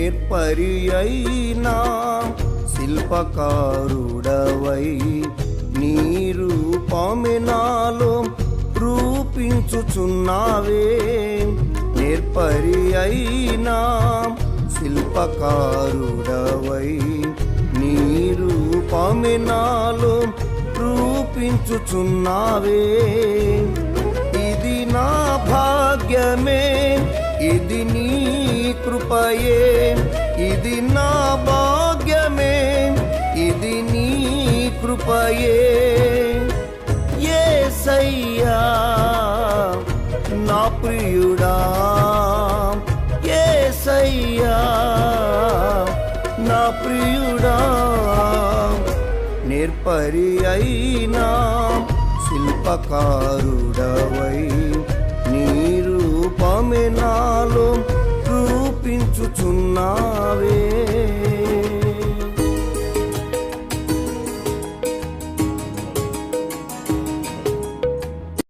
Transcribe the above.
నేర్పరి అయినా శిల్పకారుడవై నీ రూపమే నాలో రూపించుచున్నావే. నేర్పరి అయినా శిల్పకారుడవై నీ రూపమే నాలో రూపించుచున్నావే. ఇది నా భాగ్యమే, ఇది నీ కృపయే, ఇది నా భాగ్యమే, ఇది నీ కృపయే. యేసయ్యా నా ప్రియుడా, యేసయ్యా నా ప్రియుడా. నేర్పరి అయినా శిల్పకారుడవై నీ రూపమే నాలో రూపించుచున్నా